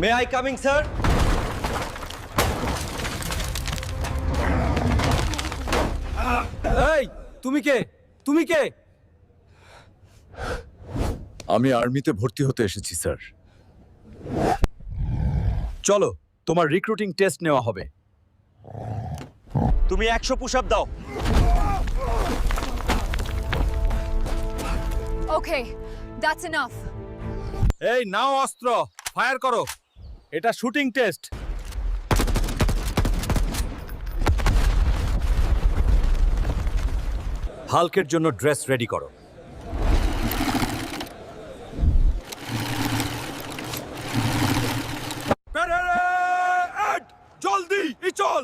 May I coming sir? এই তুমি কে? তুমি কে? আমি আর্মিতে ভর্তি হতে এসেছি স্যার। চলো তোমার রিক্রুটিং টেস্ট নেওয়া হবে। তুমি 100 পুশ আপ দাও। Okay, that's enough. এই নাও অস্ত্র, ফায়ার করো। এটা শুটিং টেস্ট। হাল্কের জন্য ড্রেস রেডি করো। জলদি চল।